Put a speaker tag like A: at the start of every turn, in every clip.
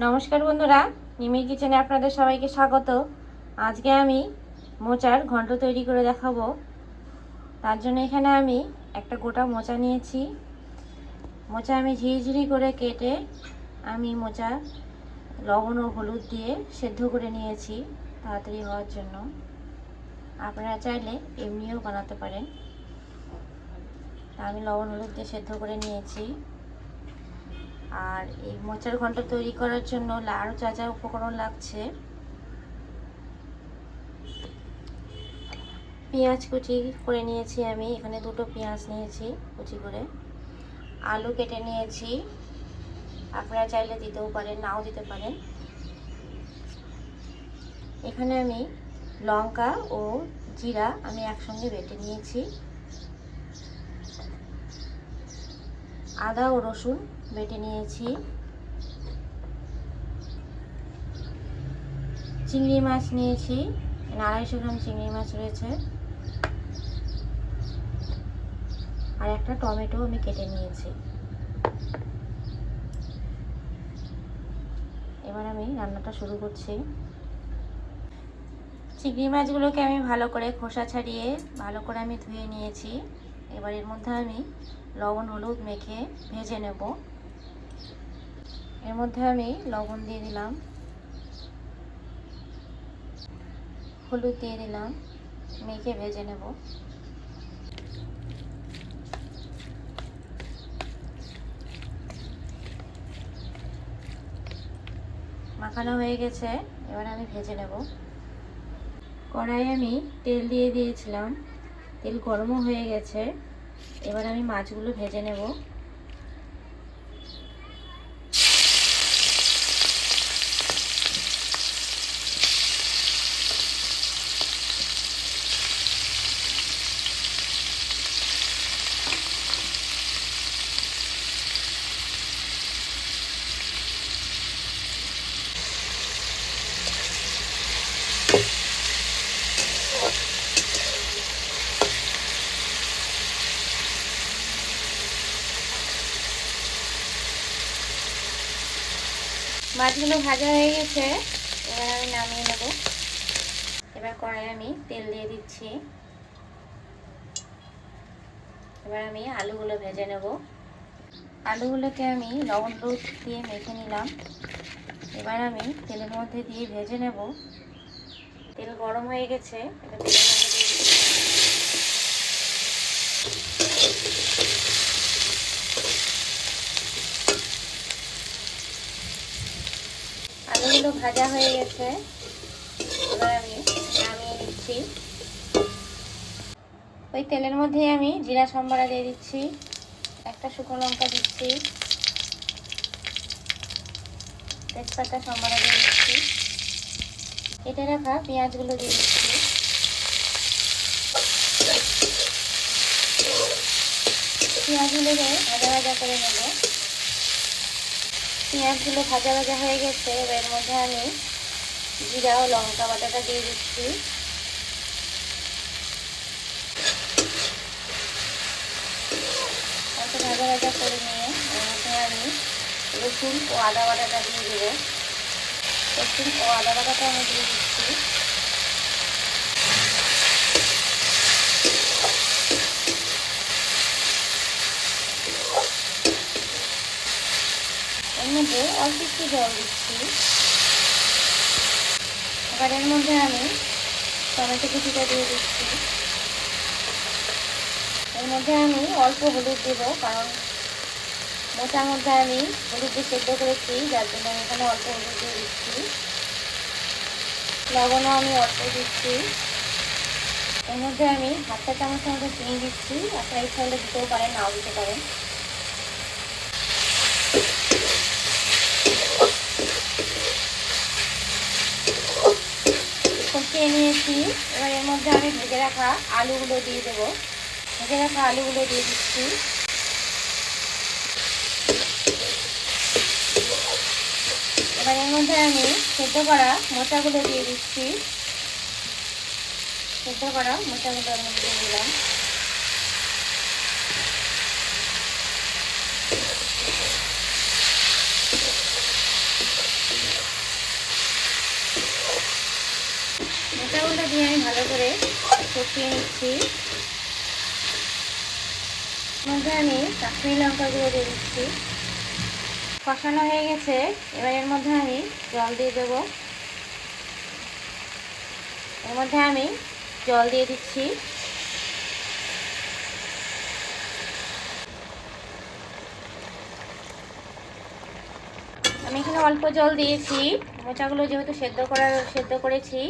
A: নমস্কার বন্ধুরা, নিমির কিচেনে আপনাদের সবাইকে স্বাগত। আজকে আমি মোচার ঘন্ট তৈরি করে দেখাবো। তার জন্য এখানে আমি একটা গোটা মোচা নিয়েছি। মোচা আমি ঝিরিঝিরি করে কেটে আমি মোচা লবণ ও হলুদ দিয়ে সেদ্ধ করে নিয়েছি তাড়াতাড়ি হওয়ার জন্য। আপনারা চাইলে এমনিও বানাতে পারেন। আমি লবণ হলুদ দিয়ে সেদ্ধ করে নিয়েছি। আর এই মোচার ঘন্ট তৈরি করার জন্য আরও যা যা উপকরণ লাগছে: পেঁয়াজ কুচি করে নিয়েছি, আমি এখানে দুটো পেঁয়াজ নিয়েছি কুচি করে। আলু কেটে নিয়েছি, আপনারা চাইলে দিতেও পারেন, নাও দিতে পারেন। এখানে আমি লঙ্কা ও জিরা আমি একসঙ্গে বেটে নিয়েছি। আদা ও রসুন বেটে নিয়েছি। চিংড়ি মাছ নিয়েছি, 250 গ্রাম চিংড়ি মাছ রয়েছে। আর একটা টমেটো আমি কেটে নিয়েছি। এবার আমি রান্নাটা শুরু করছি। চিংড়ি মাছগুলোকে আমি ভালো করে খোসা ছাড়িয়ে ভালো করে আমি ধুয়ে নিয়েছি। এবার এর মধ্যে আমি লবণ হলুদ মেখে ভেজে নেব। এর মধ্যে আমি লবণ দিয়ে দিলাম, হলুদ দিয়ে দিলাম, মেখে ভেজে নেব। মাখানো হয়ে গেছে, এবার আমি ভেজে নেব। কড়াইয়ে আমি তেল দিয়ে দিয়েছিলাম, তেল গরমও হয়ে গেছে। এবার আমি মাছগুলো ভেজে নেব। মাছগুলো ভাজা হয়ে গেছে, এবার আমি নামিয়ে নেব। এবার কড়াইয়ে আমি তেল দিয়ে দিচ্ছি। এবার আমি আলুগুলো ভেজে নেব। আলুগুলোকে আমি লবণ হলুদ দিয়ে মেখে নিলাম। এবার আমি তেলের মধ্যে দিয়ে ভেজে নেব। তেল গরম হয়ে গেছে, এটা তেলের মধ্যে দিয়ে দিচ্ছি। আলুগুলো ভাজা হয়ে গেছে, এবার আমি নামিয়ে নিচ্ছি। ওই তেলের মধ্যে আমি জিরা সম্বরা দিয়ে দিচ্ছি, একটা শুকনো লঙ্কা দিচ্ছি, তেজপাতা সম্বরা দিয়ে দিচ্ছি, কেটে রাখা পেঁয়াজগুলো দিয়ে দিচ্ছি। পেঁয়াজগুলোকে ভাজা ভাজা করে নেব। পেঁয়াজগুলো ভাজা ভাজা হয়ে গেছে, এবার এর মধ্যে আমি জিরা ও লঙ্কা বাটাটা দিয়ে দিচ্ছি। একটু ভাজা ভাজা করে নিয়ে এর মধ্যে আমি রসুন ও আদা বাটাটা দিয়ে দেবো। রসুন ও আদা বাটাটা আমি দিয়ে দিচ্ছি। এর মধ্যে অল্প একটু জল দিচ্ছি। এবার এর মধ্যে আমি টমেটো কুচিটা দিয়ে দিচ্ছি। এর মধ্যে আমি অল্প হলুদ দেব, কারণ মোচার মধ্যে আমি হলুদ দিয়ে সেদ্ধ করেছি, যার জন্য আমি এখানে অল্প হলুদ দিয়ে দিচ্ছি। লবণও আমি অল্প দিচ্ছি। এর মধ্যে আমি 1/2 চা চামচের মতো চিনি দিচ্ছি। আপনারা ইচ্ছা হলে দিতেও পারেন, নাও দিতে পারেন। কষিয়ে নিয়েছি। এবার এর মধ্যে আমি ভেজে রাখা আলুগুলো দিয়ে দেবো। ভেজে রাখা আলুগুলো দিয়ে দিচ্ছি। এবার এর মধ্যে আমি সেদ্ধ করা মোচাগুলো দিয়ে দিচ্ছি। সেদ্ধ করা মোচাগুলো আমি দিয়ে দিলাম। দিয়ে আমি ভালো করে কষিয়ে নিচ্ছি। মধ্যে আমি কাশ্মীরি লঙ্কা গুঁড়ো দিয়ে দিচ্ছি। কষানো হয়ে গেছে, এবার এর মধ্যে আমি জল দিয়ে দেব। এর মধ্যে আমি জল দিয়ে দিচ্ছি। আমি এখানে অল্প জল দিয়েছি, মোচাগুলো যেহেতু সেদ্ধ করেছি,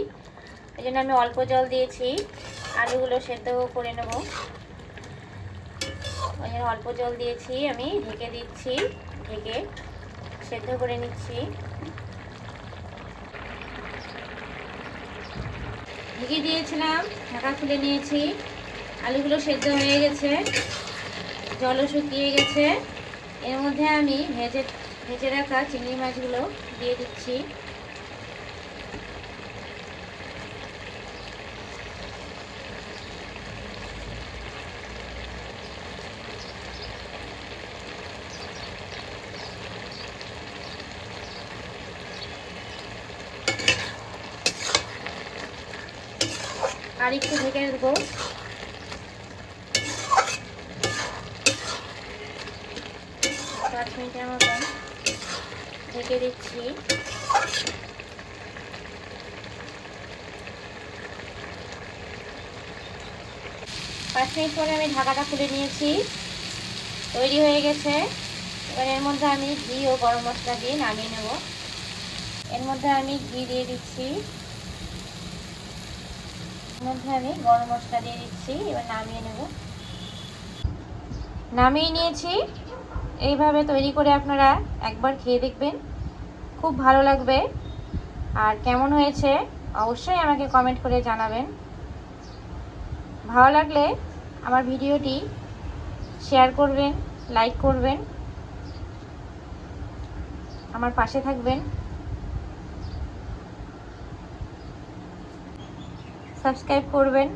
A: এই জন্য আমি অল্প জল দিয়েছি। আলুগুলো সেদ্ধ করে নেব, ওই জন্য অল্প জল দিয়েছি। আমি ঢেকে দিচ্ছি, ঢেকে সেদ্ধ করে নিচ্ছি। ঢেকে দিয়েছিলাম, ঢাকা খুলে নিয়েছি। আলুগুলো সেদ্ধ হয়ে গেছে, জলও শুকিয়ে গেছে। এর মধ্যে আমি ভেজে রাখা চিংড়ি মাছগুলো দিয়ে দিচ্ছি। আর একটু ঢেকে দেবো। 5 মিনিটের মতন ঢেকে দিচ্ছি। 5 মিনিট পরে আমি ঢাকাটা খুলে নিয়েছি, তৈরি হয়ে গেছে। এবার এর মধ্যে আমি ঘি ও গরম মশলা দিয়ে নামিয়ে নেব। এর মধ্যে আমি ঘি দিয়ে দিচ্ছি, এর মধ্যে আমি গরম মশলা দিয়ে দিচ্ছি। এবার নামিয়ে নেব। নামিয়ে নিয়েছি। এইভাবে তৈরি করে আপনারা একবার খেয়ে দেখবেন, খুব ভালো লাগবে। আর কেমন হয়েছে অবশ্যই আমাকে কমেন্ট করে জানাবেন। ভালো লাগলে আমার ভিডিওটি শেয়ার করবেন, লাইক করবেন, আমার পাশে থাকবেন, সাবস্ক্রাইব করবেন।